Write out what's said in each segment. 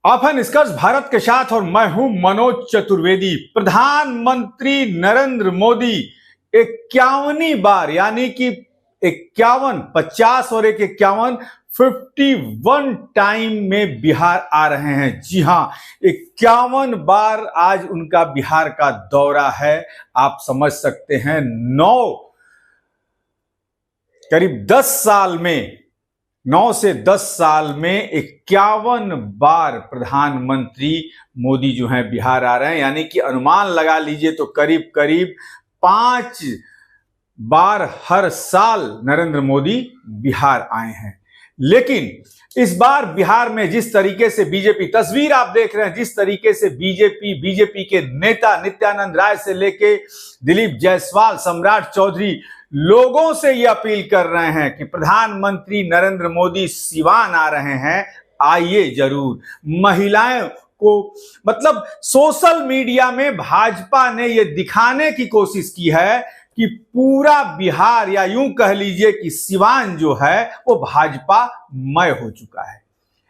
आप हैं निष्कर्ष भारत के साथ और मैं हूं मनोज चतुर्वेदी। प्रधानमंत्री नरेंद्र मोदी 51वीं बार यानी कि 51, 50 और 51, 51 टाइम में बिहार आ रहे हैं। जी हां, 51 बार आज उनका बिहार का दौरा है। आप समझ सकते हैं, करीब 10 साल में 9 से 10 साल में 51 बार प्रधानमंत्री मोदी जो है बिहार आ रहे हैं, यानी कि अनुमान लगा लीजिए तो करीब करीब 5 बार हर साल नरेंद्र मोदी बिहार आए हैं। लेकिन इस बार बिहार में जिस तरीके से बीजेपी, तस्वीर आप देख रहे हैं, जिस तरीके से बीजेपी के नेता नित्यानंद राय से लेके दिलीप जायसवाल, सम्राट चौधरी लोगों से ये अपील कर रहे हैं कि प्रधानमंत्री नरेंद्र मोदी सिवान आ रहे हैं, आइए जरूर। महिलाएं को मतलब सोशल मीडिया में भाजपा ने ये दिखाने की कोशिश की है कि पूरा बिहार या यूं कह लीजिए कि सिवान जो है वो भाजपा मय हो चुका है।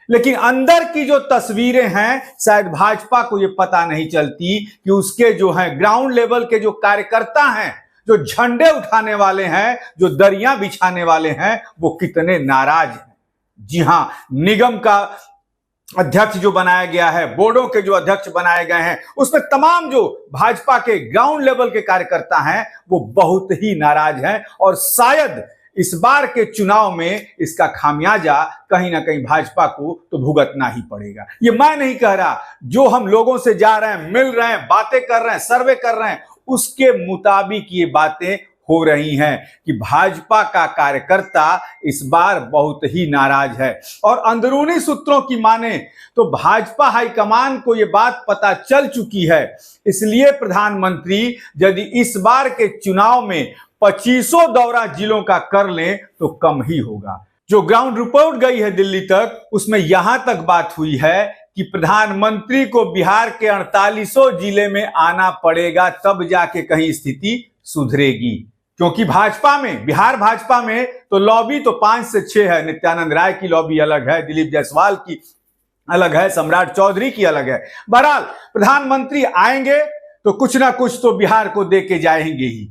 लेकिन अंदर की जो तस्वीरें हैं शायद भाजपा को ये पता नहीं चलती कि उसके जो है ग्राउंड लेवल के जो कार्यकर्ता हैं, जो झंडे उठाने वाले हैं, जो दरियां बिछाने वाले हैं, वो कितने नाराज हैं। जी हां, निगम का अध्यक्ष जो बनाया गया है, बोर्डों के जो अध्यक्ष बनाए गए हैं, उसमें तमाम जो भाजपा के ग्राउंड लेवल के कार्यकर्ता हैं वो बहुत ही नाराज हैं और शायद इस बार के चुनाव में इसका खामियाजा कहीं ना कहीं भाजपा को तो भुगतना ही पड़ेगा। ये मैं नहीं कह रहा, जो हम लोगों से जा रहे हैं, मिल रहे हैं, बातें कर रहे हैं, सर्वे कर रहे हैं, उसके मुताबिक ये बातें हो रही हैं कि भाजपा का कार्यकर्ता इस बार बहुत ही नाराज है। और अंदरूनी सूत्रों की माने तो भाजपा हाईकमान को यह बात पता चल चुकी है। इसलिए प्रधानमंत्री यदि इस बार के चुनाव में 25 दौरा जिलों का कर लें तो कम ही होगा। जो ग्राउंड रिपोर्ट गई है दिल्ली तक, उसमें यहां तक बात हुई है कि प्रधानमंत्री को बिहार के 48 जिले में आना पड़ेगा, तब जाके कहीं स्थिति सुधरेगी। क्योंकि भाजपा में, बिहार भाजपा में तो लॉबी तो 5 से 6 है। नित्यानंद राय की लॉबी अलग है, दिलीप जायसवाल की अलग है, सम्राट चौधरी की अलग है। बहरहाल प्रधानमंत्री आएंगे तो कुछ ना कुछ तो बिहार को दे के जाएंगे ही।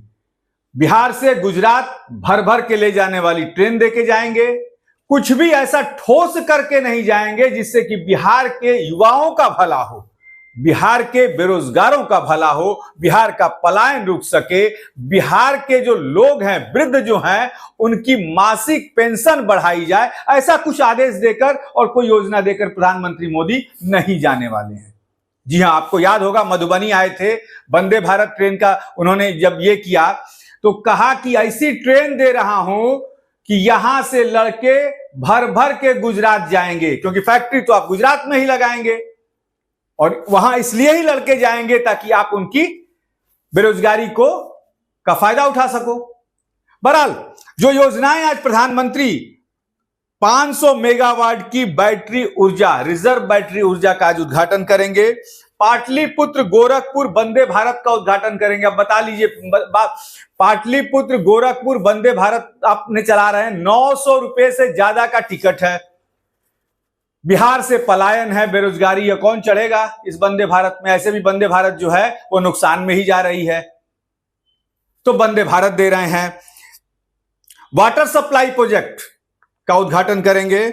बिहार से गुजरात भर भर के ले जाने वाली ट्रेन दे के जाएंगे। कुछ भी ऐसा ठोस करके नहीं जाएंगे जिससे कि बिहार के युवाओं का भला हो, बिहार के बेरोजगारों का भला हो, बिहार का पलायन रुक सके, बिहार के जो लोग हैं, वृद्ध जो हैं, उनकी मासिक पेंशन बढ़ाई जाए। ऐसा कुछ आदेश देकर और कोई योजना देकर प्रधानमंत्री मोदी नहीं जाने वाले हैं। जी हां, आपको याद होगा मधुबनी आए थे, वंदे भारत ट्रेन का उन्होंने जब ये किया तो कहा कि ऐसी ट्रेन दे रहा हूं कि यहां से लड़के भर भर के गुजरात जाएंगे, क्योंकि फैक्ट्री तो आप गुजरात में ही लगाएंगे और वहां इसलिए ही लड़के जाएंगे ताकि आप उनकी बेरोजगारी का फायदा उठा सको। बहरहाल जो योजनाएं आज प्रधानमंत्री 500 मेगावाट की बैटरी ऊर्जा, रिजर्व बैटरी ऊर्जा का आज उद्घाटन करेंगे। पाटलिपुत्र गोरखपुर वंदे भारत का उद्घाटन करेंगे। अब बता लीजिए, पाटलिपुत्र गोरखपुर वंदे भारत आपने चला रहे हैं, 900 रुपए से ज्यादा का टिकट है। बिहार से पलायन है, बेरोजगारी है, कौन चढ़ेगा इस वंदे भारत में? ऐसे भी वंदे भारत जो है वो नुकसान में ही जा रही है, तो वंदे भारत दे रहे हैं। वाटर सप्लाई प्रोजेक्ट का उद्घाटन करेंगे।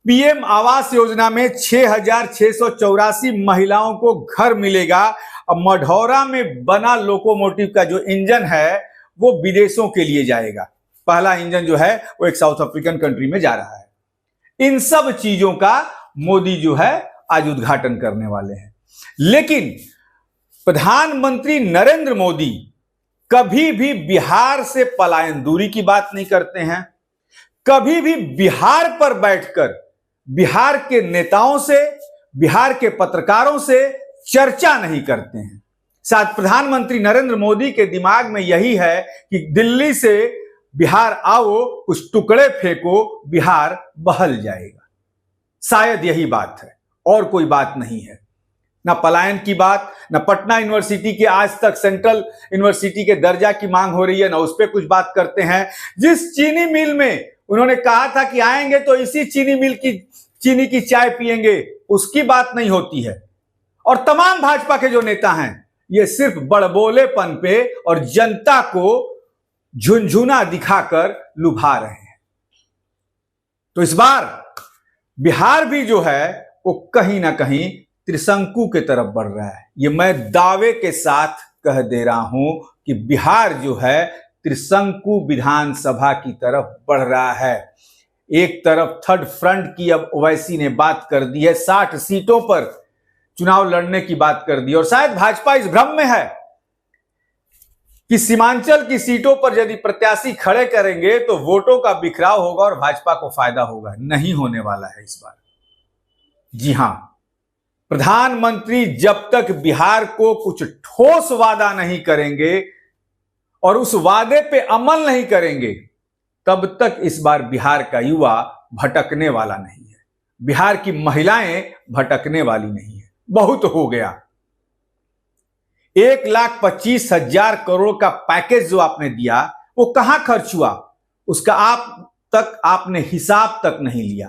पीएम आवास योजना में 6,684 महिलाओं को घर मिलेगा। अब मढ़ौरा में बना लोकोमोटिव का जो इंजन है वो विदेशों के लिए जाएगा। पहला इंजन जो है वो एक साउथ अफ्रीकन कंट्री में जा रहा है। इन सब चीजों का मोदी जो है आज उद्घाटन करने वाले हैं। लेकिन प्रधानमंत्री नरेंद्र मोदी कभी भी बिहार से पलायन दूरी की बात नहीं करते हैं, कभी भी बिहार पर बैठकर बिहार के नेताओं से, बिहार के पत्रकारों से चर्चा नहीं करते हैं। शायद प्रधानमंत्री नरेंद्र मोदी के दिमाग में यही है कि दिल्ली से बिहार आओ, कुछ टुकड़े फेंको, बिहार बहल जाएगा। शायद यही बात है और कोई बात नहीं है। ना पलायन की बात, ना पटना यूनिवर्सिटी के आज तक सेंट्रल यूनिवर्सिटी के दर्जा की मांग हो रही है, ना उस पर कुछ बात करते हैं। जिस चीनी मिल में उन्होंने कहा था कि आएंगे तो इसी चीनी मिल की चीनी की चाय पिएंगे, उसकी बात नहीं होती है। और तमाम भाजपा के जो नेता हैं ये सिर्फ बड़बोलेपन पे और जनता को झुनझुना दिखाकर लुभा रहे हैं। तो इस बार बिहार भी जो है वो कहीं ना कहीं त्रिशंकु के तरफ बढ़ रहा है। ये मैं दावे के साथ कह दे रहा हूं कि बिहार जो है त्रिशंकु विधानसभा की तरफ बढ़ रहा है। एक तरफ थर्ड फ्रंट की अब ओवैसी ने बात कर दी है, 60 सीटों पर चुनाव लड़ने की बात कर दी, और शायद भाजपा इस भ्रम में है कि सीमांचल की सीटों पर यदि प्रत्याशी खड़े करेंगे तो वोटों का बिखराव होगा और भाजपा को फायदा होगा। नहीं होने वाला है इस बार। जी हां, प्रधानमंत्री जब तक बिहार को कुछ ठोस वादा नहीं करेंगे और उस वादे पे अमल नहीं करेंगे तब तक इस बार बिहार का युवा भटकने वाला नहीं है, बिहार की महिलाएं भटकने वाली नहीं है। बहुत हो गया। 1,25,000 करोड़ का पैकेज जो आपने दिया वो कहां खर्च हुआ, उसका आपने हिसाब तक नहीं लिया,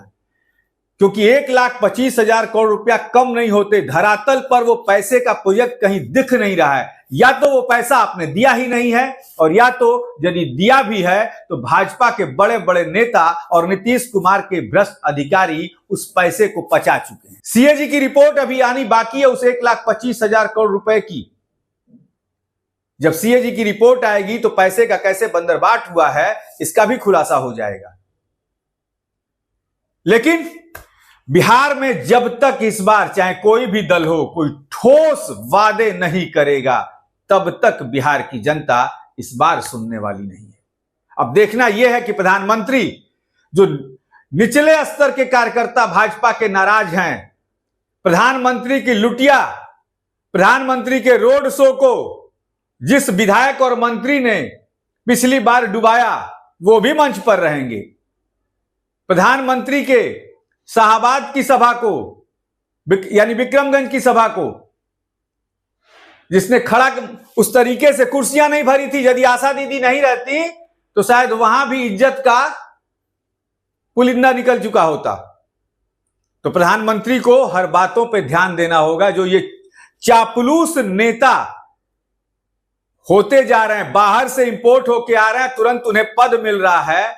क्योंकि 1,25,000 करोड़ रुपया कम नहीं होते। धरातल पर वो पैसे का प्रोजेक्ट कहीं दिख नहीं रहा है। या तो वो पैसा आपने दिया ही नहीं है, और या तो यदि दिया भी है तो भाजपा के बड़े बड़े नेता और नीतीश कुमार के भ्रष्ट अधिकारी उस पैसे को पचा चुके हैं। सीएजी की रिपोर्ट अभी आनी बाकी है उस 1,25,000 करोड़ रुपए की। जब सीएजी की रिपोर्ट आएगी तो पैसे का कैसे बंदरबाट हुआ है इसका भी खुलासा हो जाएगा। लेकिन बिहार में जब तक इस बार चाहे कोई भी दल हो कोई ठोस वादे नहीं करेगा तब तक बिहार की जनता इस बार सुनने वाली नहीं है। अब देखना यह है कि प्रधानमंत्री, जो निचले स्तर के कार्यकर्ता भाजपा के नाराज हैं, प्रधानमंत्री की लुटिया, प्रधानमंत्री के रोड शो को जिस विधायक और मंत्री ने पिछली बार डुबाया वो भी मंच पर रहेंगे। प्रधानमंत्री के शाहबाद की सभा को, यानी विक्रमगंज की सभा को, जिसने खड़ा उस तरीके से कुर्सियां नहीं भरी थी, यदि आशा दीदी नहीं रहती तो शायद वहां भी इज्जत का पुलिंदा निकल चुका होता। तो प्रधानमंत्री को हर बातों पे ध्यान देना होगा। जो ये चापलूस नेता होते जा रहे हैं, बाहर से इंपोर्ट होके आ रहे हैं, तुरंत उन्हें पद मिल रहा है,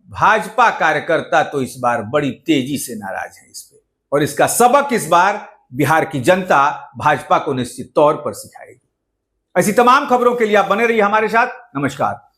भाजपा कार्यकर्ता तो इस बार बड़ी तेजी से नाराज है इस पे, और इसका सबक इस बार बिहार की जनता भाजपा को निश्चित तौर पर सिखाएगी। ऐसी तमाम खबरों के लिए आप बने रहिए हमारे साथ। नमस्कार।